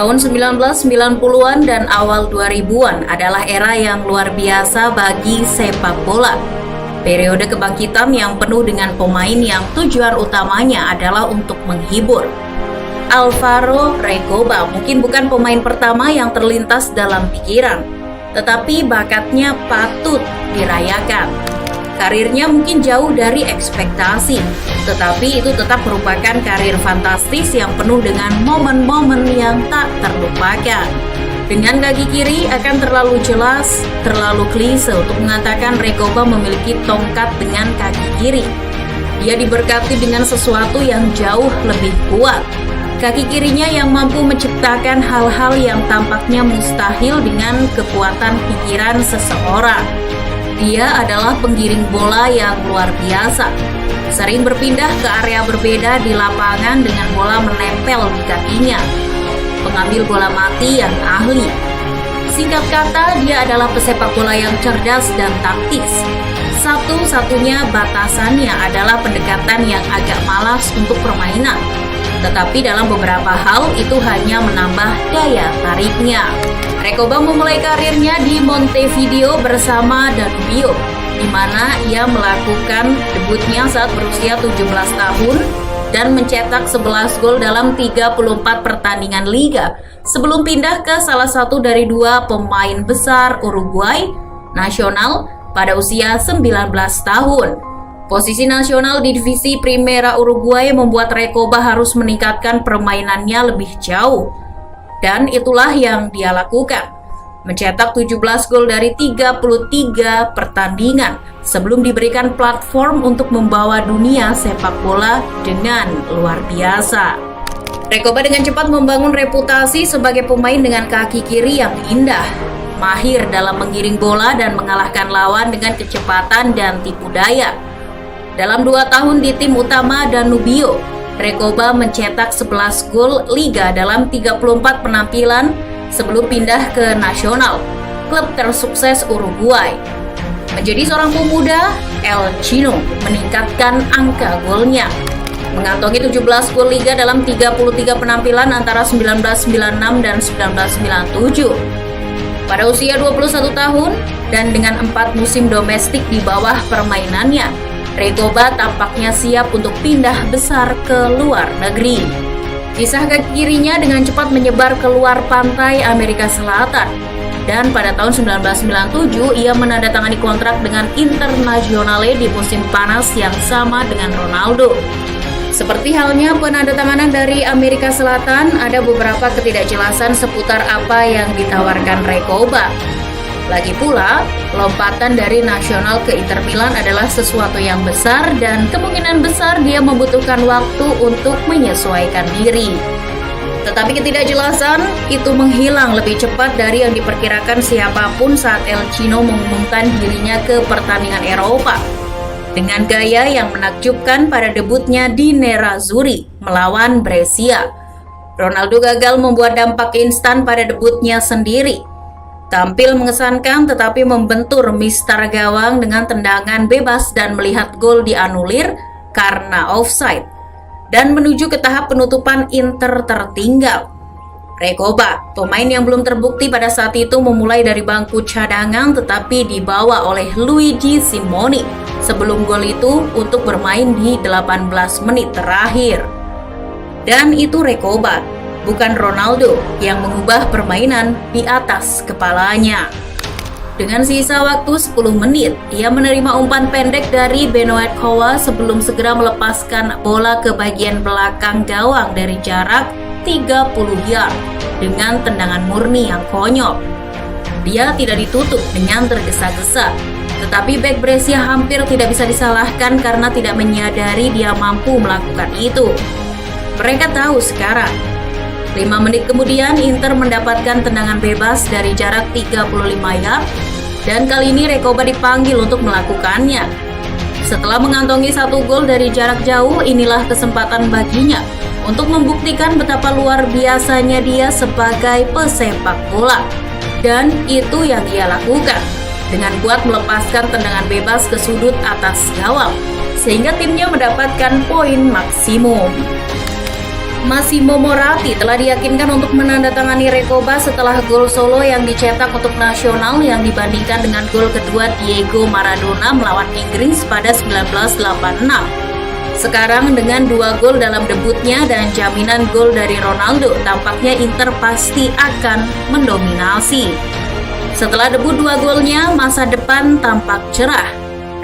Tahun 1990-an dan awal 2000-an adalah era yang luar biasa bagi sepak bola. Periode kebangkitan yang penuh dengan pemain yang tujuan utamanya adalah untuk menghibur. Alvaro Recoba mungkin bukan pemain pertama yang terlintas dalam pikiran, tetapi bakatnya patut dirayakan. Karirnya mungkin jauh dari ekspektasi, tetapi itu tetap merupakan karir fantastis yang penuh dengan momen-momen yang tak terlupakan. Dengan kaki kiri akan terlalu jelas, terlalu klise untuk mengatakan Recoba memiliki tongkat dengan kaki kiri. Dia diberkati dengan sesuatu yang jauh lebih kuat. Kaki kirinya yang mampu menciptakan hal-hal yang tampaknya mustahil dengan kekuatan pikiran seseorang. Dia adalah penggiring bola yang luar biasa. Sering berpindah ke area berbeda di lapangan dengan bola menempel di kakinya. Pengambil bola mati yang ahli. Singkat kata, dia adalah pesepak bola yang cerdas dan taktis. Satu-satunya batasannya adalah pendekatan yang agak malas untuk permainan. Tetapi dalam beberapa hal itu hanya menambah daya tariknya. Recoba memulai karirnya di Montevideo bersama Danubio, di mana ia melakukan debutnya saat berusia 17 tahun dan mencetak 11 gol dalam 34 pertandingan liga sebelum pindah ke salah satu dari dua pemain besar Uruguay nasional pada usia 19 tahun. Posisi nasional di divisi Primera Uruguay membuat Recoba harus meningkatkan permainannya lebih jauh. Dan itulah yang dia lakukan. Mencetak 17 gol dari 33 pertandingan sebelum diberikan platform untuk membawa dunia sepak bola dengan luar biasa. Recoba dengan cepat membangun reputasi sebagai pemain dengan kaki kiri yang indah, mahir dalam menggiring bola dan mengalahkan lawan dengan kecepatan dan tipu daya. Dalam 2 tahun di tim utama Danubio, Recoba mencetak 11 gol liga dalam 34 penampilan sebelum pindah ke nasional, klub tersukses Uruguay. Menjadi seorang pemuda, El Chino meningkatkan angka golnya, mengantongi 17 gol liga dalam 33 penampilan antara 1996 dan 1997. Pada usia 21 tahun dan dengan 4 musim domestik di bawah permainannya, Recoba tampaknya siap untuk pindah besar ke luar negeri. Kisah kaki kirinya dengan cepat menyebar ke luar pantai Amerika Selatan. Dan pada tahun 1997, ia menandatangani kontrak dengan Internazionale di musim panas yang sama dengan Ronaldo. Seperti halnya penandatanganan dari Amerika Selatan, ada beberapa ketidakjelasan seputar apa yang ditawarkan Recoba. Lagi pula, lompatan dari nasional ke Inter Milan adalah sesuatu yang besar dan kemungkinan besar dia membutuhkan waktu untuk menyesuaikan diri. Tetapi ketidakjelasan itu menghilang lebih cepat dari yang diperkirakan siapapun saat El Chino mengumumkan dirinya ke pertandingan Eropa. Dengan gaya yang menakjubkan pada debutnya di Nerazzurri melawan Brescia, Ronaldo gagal membuat dampak instan pada debutnya sendiri. Tampil mengesankan tetapi membentur mistar gawang dengan tendangan bebas dan melihat gol dianulir karena offside dan menuju ke tahap penutupan Inter tertinggal. Recoba, pemain yang belum terbukti pada saat itu, memulai dari bangku cadangan tetapi dibawa oleh Luigi Simoni sebelum gol itu untuk bermain di 18 menit terakhir. Dan itu Recoba, bukan Ronaldo yang mengubah permainan di atas kepalanya. Dengan sisa waktu 10 menit, ia menerima umpan pendek dari Benoit Kowa sebelum segera melepaskan bola ke bagian belakang gawang dari jarak 30 yard dengan tendangan murni yang konyol. Dia tidak ditutup dengan tergesa-gesa, tetapi bek Brescia hampir tidak bisa disalahkan karena tidak menyadari dia mampu melakukan itu. Mereka tahu sekarang. 5 menit kemudian Inter mendapatkan tendangan bebas dari jarak 35 yard dan kali ini Recoba dipanggil untuk melakukannya. Setelah mengantongi 1 gol dari jarak jauh, inilah kesempatan baginya untuk membuktikan betapa luar biasanya dia sebagai pesepak bola. Dan itu yang ia lakukan dengan kuat melepaskan tendangan bebas ke sudut atas gawang sehingga timnya mendapatkan poin maksimum. Massimo Moratti telah diyakinkan untuk menandatangani Recoba setelah gol solo yang dicetak untuk nasional yang dibandingkan dengan gol kedua Diego Maradona melawan Inggris pada 1986. Sekarang dengan 2 gol dalam debutnya dan jaminan gol dari Ronaldo, tampaknya Inter pasti akan mendominasi. Setelah debut 2 golnya, masa depan tampak cerah.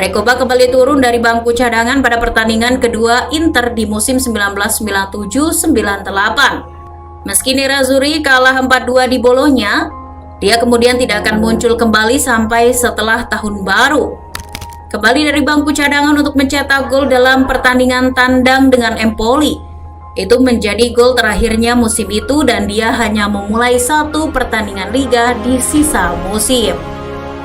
Recoba kembali turun dari bangku cadangan pada pertandingan kedua Inter di musim 1997-98. Meski Nerazzurri kalah 4-2 di Bologna, dia kemudian tidak akan muncul kembali sampai setelah tahun baru. Kembali dari bangku cadangan untuk mencetak gol dalam pertandingan tandang dengan Empoli. Itu menjadi gol terakhirnya musim itu dan dia hanya memulai 1 pertandingan liga di sisa musim.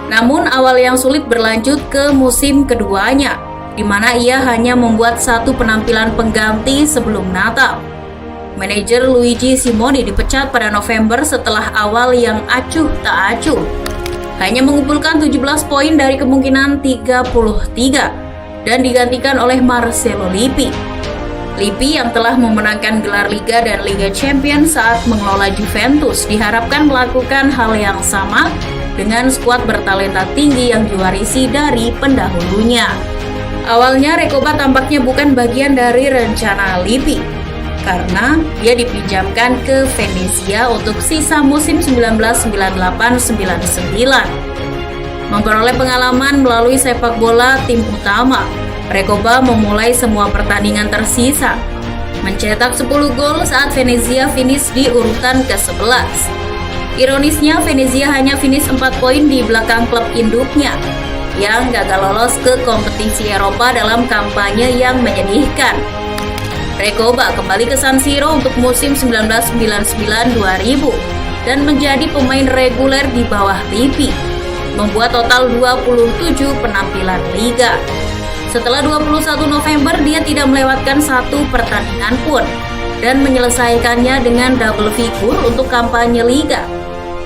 Namun awal yang sulit berlanjut ke musim keduanya, di mana ia hanya membuat 1 penampilan pengganti sebelum Natal. Manajer Luigi Simoni dipecat pada November setelah awal yang acuh tak acuh. Hanya mengumpulkan 17 poin dari kemungkinan 33 dan digantikan oleh Marcelo Lippi. Lippi yang telah memenangkan gelar Liga dan Liga Champions saat mengelola Juventus diharapkan melakukan hal yang sama dengan skuad bertalenta tinggi yang diwarisi dari pendahulunya. Awalnya Recoba tampaknya bukan bagian dari rencana Lippi, karena dia dipinjamkan ke Venezia untuk sisa musim 1998-99. Memperoleh pengalaman melalui sepak bola tim utama, Recoba memulai semua pertandingan tersisa, mencetak 10 gol saat Venezia finish di urutan ke-11. Ironisnya, Venezia hanya finish 4 poin di belakang klub induknya yang gagal lolos ke kompetisi Eropa dalam kampanye yang menyedihkan. Recoba kembali ke San Siro untuk musim 1999-2000 dan menjadi pemain reguler di bawah Lippi, membuat total 27 penampilan liga. Setelah 21 November, dia tidak melewatkan 1 pertandingan pun dan menyelesaikannya dengan double figure untuk kampanye liga.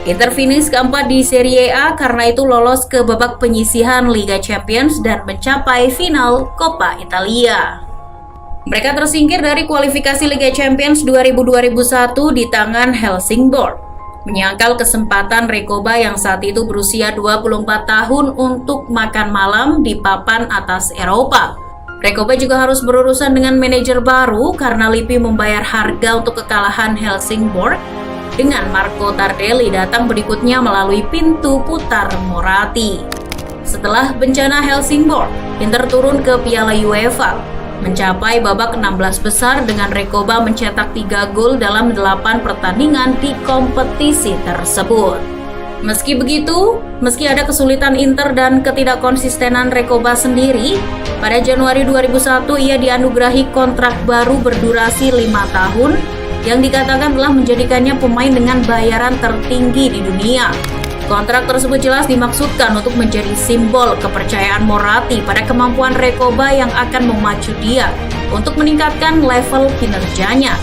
Inter finish keempat di Serie A karena itu lolos ke babak penyisihan Liga Champions dan mencapai final Coppa Italia. Mereka tersingkir dari kualifikasi Liga Champions 2000-2001 di tangan Helsingborg, menyangkal kesempatan Recoba yang saat itu berusia 24 tahun untuk makan malam di papan atas Eropa. Recoba juga harus berurusan dengan manajer baru karena Lippi membayar harga untuk kekalahan Helsingborg dengan Marco Tardelli datang berikutnya melalui pintu putar Moratti. Setelah bencana Helsingborg, Inter turun ke Piala UEFA, mencapai babak 16 besar dengan Recoba mencetak 3 gol dalam 8 pertandingan di kompetisi tersebut. Meski begitu, meski ada kesulitan Inter dan ketidakkonsistenan Recoba sendiri, pada Januari 2001 ia dianugerahi kontrak baru berdurasi 5 tahun yang dikatakan telah menjadikannya pemain dengan bayaran tertinggi di dunia. Kontrak tersebut jelas dimaksudkan untuk menjadi simbol kepercayaan Moratti pada kemampuan Recoba yang akan memacu dia untuk meningkatkan level kinerjanya.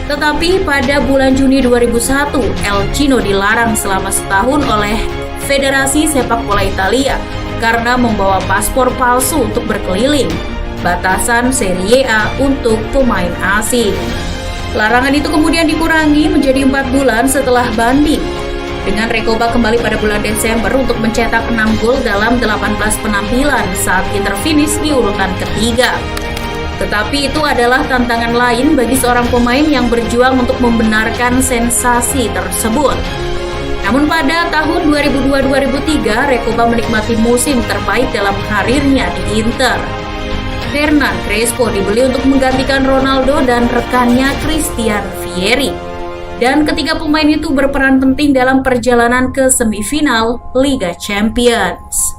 Tetapi pada bulan Juni 2001, El Chino dilarang selama setahun oleh Federasi Sepak Bola Italia karena membawa paspor palsu untuk berkeliling, batasan Serie A untuk pemain asing. Larangan itu kemudian dikurangi menjadi 4 bulan setelah banding, dengan Recoba kembali pada bulan Desember untuk mencetak 6 gol dalam 18 penampilan saat Inter finish di urutan ketiga. Tetapi itu adalah tantangan lain bagi seorang pemain yang berjuang untuk membenarkan sensasi tersebut. Namun pada tahun 2002-2003, Recoba menikmati musim terbaik dalam karirnya di Inter. Hernan Crespo dibeli untuk menggantikan Ronaldo dan rekannya Christian Vieri. Dan ketiga pemain itu berperan penting dalam perjalanan ke semifinal Liga Champions.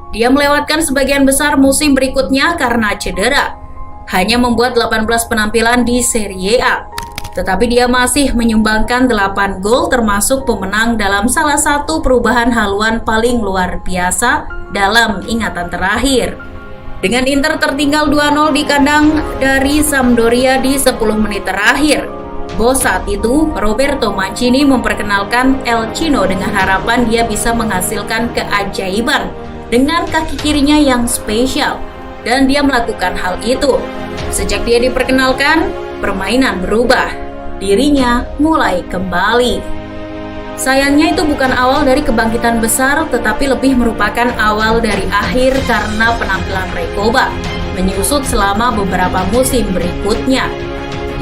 Dia melewatkan sebagian besar musim berikutnya karena cedera, hanya membuat 18 penampilan di Serie A. Tetapi dia masih menyumbangkan 8 gol termasuk pemenang dalam salah satu perubahan haluan paling luar biasa dalam ingatan terakhir. Dengan Inter tertinggal 2-0 di kandang dari Sampdoria di 10 menit terakhir, bos saat itu, Roberto Mancini, memperkenalkan El Chino dengan harapan dia bisa menghasilkan keajaiban dengan kaki kirinya yang spesial, dan dia melakukan hal itu. Sejak dia diperkenalkan, permainan berubah. Dirinya mulai kembali. Sayangnya itu bukan awal dari kebangkitan besar, tetapi lebih merupakan awal dari akhir karena penampilan Recoba menyusut selama beberapa musim berikutnya.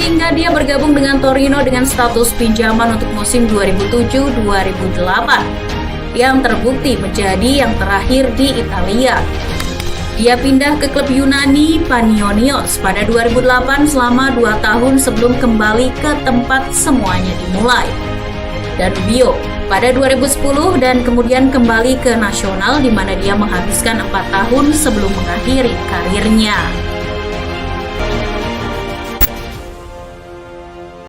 Hingga dia bergabung dengan Torino dengan status pinjaman untuk musim 2007-2008 yang terbukti menjadi yang terakhir di Italia. Dia pindah ke klub Yunani Panionios pada 2008 selama 2 tahun sebelum kembali ke tempat semuanya dimulai. Danubio pada 2010 dan kemudian kembali ke Nasional di mana dia menghabiskan 4 tahun sebelum mengakhiri karirnya.